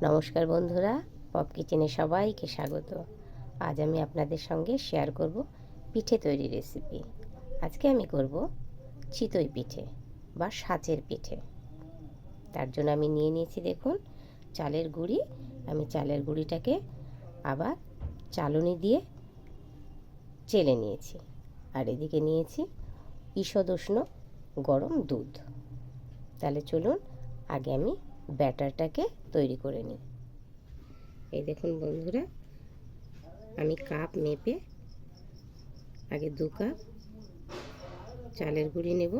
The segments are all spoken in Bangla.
নমস্কার বন্ধুরা, পপ কিচেনে সবাইকে স্বাগত। আজ আমি আপনাদের সঙ্গে শেয়ার করব পিঠে তৈরি রেসিপি। আজকে আমি করব চিতই পিঠে বা সাঁচের পিঠে। তার জন্য আমি নিয়ে নিয়েছি দেখুন চালের গুঁড়ি। আমি চালের গুঁড়িটাকে আবার চালনি দিয়ে চেলে নিয়েছি। আর এদিকে নিয়েছি ঈষদ উষ্ণ গরম দুধ। তাহলে চলুন আগে আমি ব্যাটারটাকে তৈরি করে নিই। এই দেখুন বন্ধুরা, আমি কাপ মেপে আগে 2 কাপ চালের গুঁড়ি নেব।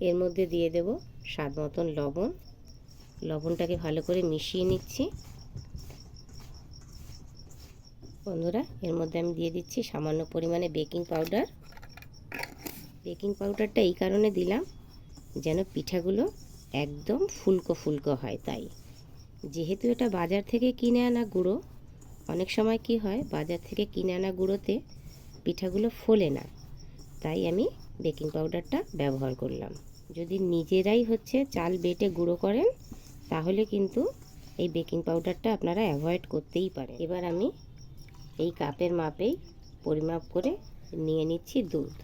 এর মধ্যে দিয়ে দেব স্বাদ মতন লবণ। লবণটাকে ভালো করে মিশিয়ে নিচ্ছি। বন্ধুরা, এর মধ্যে আমি দিয়ে দিচ্ছি সামান্য পরিমাণে বেকিং পাউডার। বেকিং পাউডারটা এই কারণে দিলাম যেন পিঠাগুলো একদম ফুলকো ফুলকো হয়। তাই যেহেতু এটা বাজার থেকে কিনে আনা গুঁড়ো, অনেক সময় কি হয় বাজার থেকে কিনে আনা গুঁড়োতে পিঠাগুলো ফোলে না, তাই আমি বেকিং পাউডারটা ব্যবহার করলাম। যদি নিজেরাই চাল বেটে গুঁড়ো করেন তাহলে কিন্তু এই বেকিং পাউডারটা আপনারা অ্যাভয়েড করতেই পারেন। এবার আমি এই কাপের মাপেই পরিমাপ করে নিয়ে নিচ্ছি দুধ।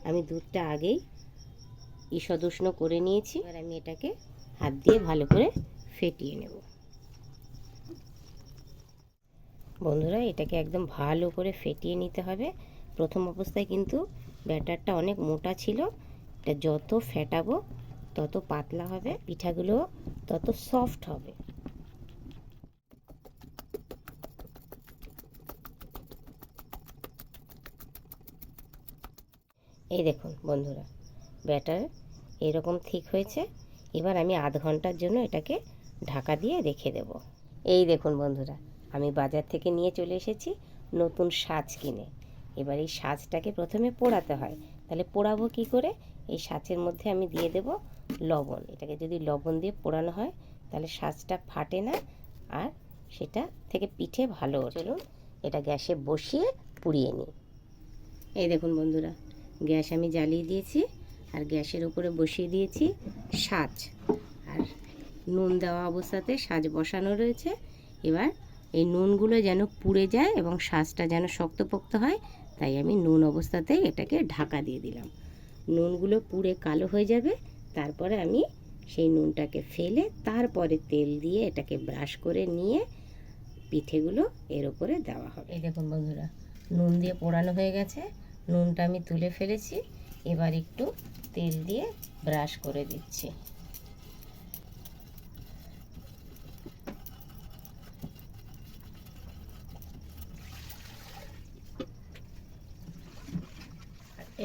আমি দুধটা আগেই ঈষদ উষ্ণ করে নিয়েছি। এবার আমি এটাকে হাত দিয়ে ভালো করে ফেটিয়ে নেব। বন্ধুরা, এটাকে একদম ভালো করে ফেটিয়ে নিতে হবে। প্রথম অবস্থায় কিন্তু ব্যাটারটা অনেক মোটা ছিল। এটা যত ফেটাবো তত পাতলা হবে, পিঠাগুলো তত সফট হবে। এই দেখুন বন্ধুরা, ব্যাটার এরকম ঠিক হয়েছে। এবার আমি আধ ঘন্টার জন্য এটাকে ঢাকা দিয়ে রেখে দেব। এই দেখুন বন্ধুরা, আমি বাজার থেকে নিয়ে চলে এসেছি নতুন সাজ কিনে। এবার এই সাজটাকে প্রথমে পোড়াতে হয়। তাহলে পোড়াবো কি করে? এই সাজের মধ্যে আমি দিয়ে দেব লবণ। এটাকে যদি লবণ দিয়ে পোড়ানো হয় তাহলে সাজটা ফাটে না, আর সেটা থেকে পিঠে ভালো। চলুন এটা গ্যাসে বসিয়ে পুড়িয়ে নিই। এই দেখুন বন্ধুরা, গ্যাস আমি জ্বালিয়ে দিয়েছি আর গ্যাসের উপরে বসিয়ে দিয়েছি সাজ। আর নুন দেওয়া অবস্থাতে সাজ বসানো রয়েছে। এবার এই নুনগুলো যেন পুড়ে যায় এবং সাজটা যেন শক্তপোক্ত হয়, তাই আমি নুন অবস্থাতেই এটাকে ঢাকা দিয়ে দিলাম। নুনগুলো পুড়ে কালো হয়ে যাবে, তারপরে আমি সেই নুনটাকে ফেলে তারপরে তেল দিয়ে এটাকে ব্রাশ করে নিয়ে পিঠেগুলো এর উপরে দেওয়া হবে। এই দেখুন বন্ধুরা, নুন দিয়ে পোড়ানো হয়ে গেছে। নুনটা আমি তুলে ফেলেছি। এবার একটু তেল দিয়ে ব্রাশ করে দিচ্ছি।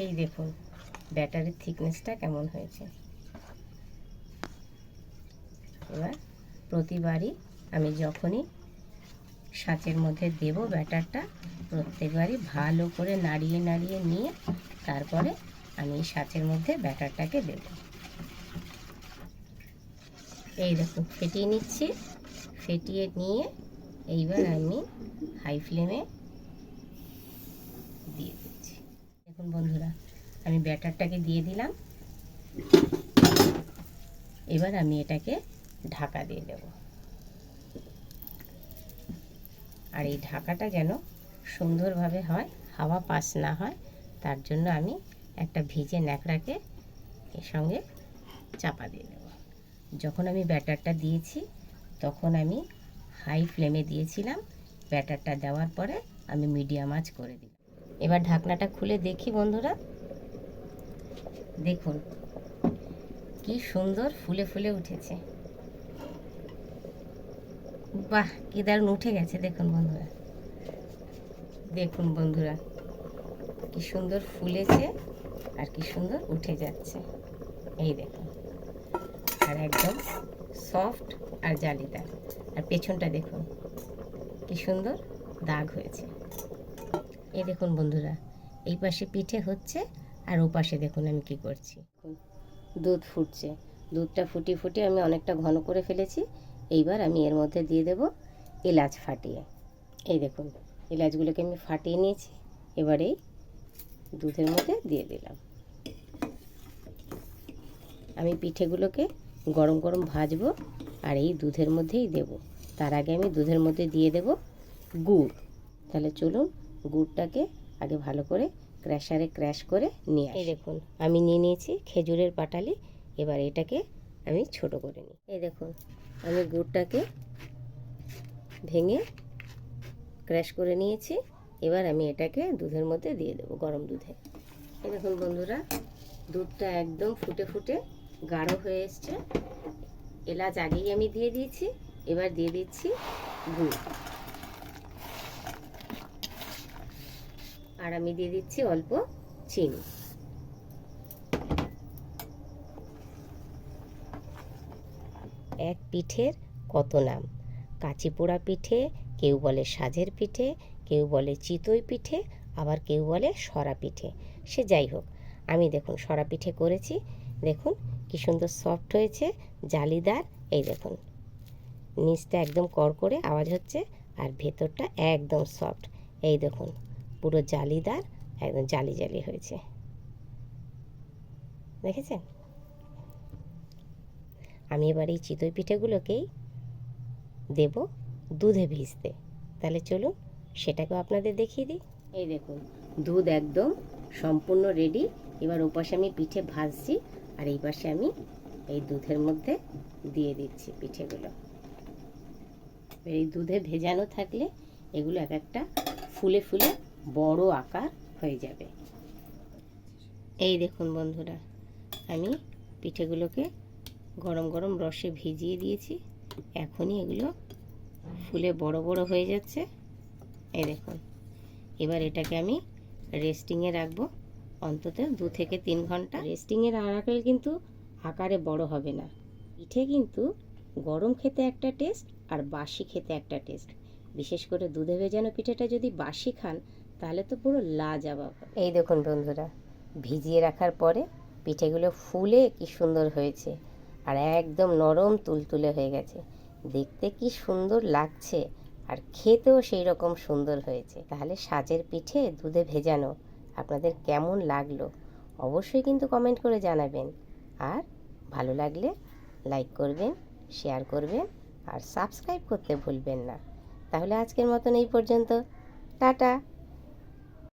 এই দেখুন ব্যাটারের থিকনেসটা কেমন হয়েছে। এবার প্রতিবারই আমি যখনই সাঁচের মধ্যে দেব ব্যাটারটা, প্রত্যেকবারই ভালো করে নাড়িয়ে নাড়িয়ে নিয়ে তারপরে আমি এই সাঁচের মধ্যে ব্যাটারটাকে দেব। এই দেখুন ফেটিয়ে নিচ্ছি। ফেটিয়ে নিয়ে এইবার আমি হাই ফ্লেমে দিয়ে দিচ্ছি। দেখুন বন্ধুরা, আমি ব্যাটারটাকে দিয়ে দিলাম। এবার আমি এটাকে ঢাকা দিয়ে দেব। আর এই ঢাকাটা যেন সুন্দরভাবে হয়, হাওয়া পাস না হয়, তার জন্য আমি একটা ভিজে ন্যাকড়াকে এর সঙ্গে চাপা দিয়ে দেব। যখন আমি ব্যাটারটা দিয়েছি তখন আমি হাই ফ্লেমে দিয়েছিলাম। ব্যাটারটা দেওয়ার পরে আমি মিডিয়াম আঁচ করে দিলাম। এবার ঢাকনাটা খুলে দেখি বন্ধুরা, দেখুন কি সুন্দর ফুলে ফুলে উঠেছে। বাহ, কি দারুণ উঠে গেছে। দেখুন বন্ধুরা, দেখুন বন্ধুরা কি সুন্দর ফুলেছে আর কি সুন্দর উঠে যাচ্ছে। এই দেখুন, আর একদম সফট আর জালিদার। আর পেছনটা দেখুন কি সুন্দর দাগ হয়েছে। এই দেখুন বন্ধুরা, এই পাশে পিঠে হচ্ছে আর ও পাশে দেখুন আমি কি করছি। দুধ ফুটছে। দুধটা ফুটিয়ে ফুটিয়ে আমি অনেকটা ঘন করে ফেলেছি। এইবার আমি এর মধ্যে দিয়ে দেব এলাচ ফাটিয়ে। এই দেখুন এলাচগুলোকে আমি ফাটিয়ে নিয়েছি। এবার এই দুধের মধ্যে দিয়ে দিলাম। আমি পিঠেগুলোকে গরম গরম ভাজবো আর এই দুধের মধ্যেই দেব। তার আগে আমি দুধের মধ্যে দিয়ে দেব গুড়। তাহলে চলুন গুড়টাকে আগে ভালো করে ক্র্যাশারে ক্র্যাশ করে নিয়ে আসি। এই দেখুন আমি নিয়ে নিয়েছি খেজুরের পাটালি। এবার এটাকে আমি ছোট করে নিই। এই দেখুন আমি গুড়টাকে ভেঙে ক্র্যাশ করে নিয়েছি। এবার আমি এটাকে দুধের মধ্যে দিয়ে দেবো, গরম দুধে। এই দেখুন বন্ধুরা, দুধটা একদম ফুটে ফুটে গাঢ় হয়ে এসছে। এলাচ আগেই আমি দিয়ে দিয়েছি। এবার দিয়ে দিচ্ছি গুড়, আর আমি দিয়ে দিচ্ছি অল্প চিনি। এক পিঠের কত নাম, কাঁচি পোড়া পিঠে, কেউ বলে সাজের পিঠে, কেউ বলে চিতই পিঠে, আবার কেউ বলে সরা পিঠে। সে যাই হোক, আমি দেখুন সরা পিঠে করেছি। দেখুন কি সুন্দর সফট হয়েছে, জালিদার। এই দেখুন নিচটা একদম কড়কড়ে আওয়াজ হচ্ছে আর ভেতরটা একদম সফট। এই দেখুন পুরো জালিদার, একদম জালি জালি হয়েছে, দেখেছেন? আমি এবার এই চিতই পিঠেগুলোকেই দেব দুধে ভিজতে। তাহলে চলুন সেটাকেও আপনাদের দেখিয়ে দিই। এই দেখুন দুধ একদম সম্পূর্ণ রেডি। এবার ওপাশে আমি পিঠে ভাজছি আর এই পাশে আমি এই দুধের মধ্যে দিয়ে দিচ্ছি পিঠেগুলো। এই দুধে ভেজানো থাকলে এগুলো এক একটা ফুলে ফুলে বড় আকার হয়ে যাবে। এই দেখুন বন্ধুরা, আমি পিঠেগুলোকে গরম গরম রসে ভিজিয়ে দিয়েছি। এখনই এগুলো ফুলে বড় বড় হয়ে যাচ্ছে। এই দেখুন এবার এটাকে আমি রেস্টিংয়ে রাখবো অন্তত 2 থেকে 3 ঘন্টা। রেস্টিংয়ে রাখলে কিন্তু আকারে বড় হবে না। পিঠে কিন্তু গরম খেতে একটা টেস্ট আর বাসি খেতে একটা টেস্ট। বিশেষ করে দুধে ভেজানো পিঠেটা যদি বাসি খান তাহলে তো পুরো লাজবাব। এই দেখুন বন্ধুরা, ভিজিয়ে রাখার পরে পিঠেগুলো ফুলে কি সুন্দর হয়েছে আর একদম নরম তুলতুলে হয়ে গেছে। দেখতে কি সুন্দর লাগছে আর খেতেও সেই রকম সুন্দর হয়েছে। তাহলে সাজের পিঠে দুধে ভেজানো আপনাদের কেমন লাগলো অবশ্যই কিন্তু কমেন্ট করে জানাবেন। আর ভালো লাগলে লাইক করবেন, শেয়ার করবেন আর সাবস্ক্রাইব করতে ভুলবেন না। তাহলে আজকের মতন এই পর্যন্ত, টাটা।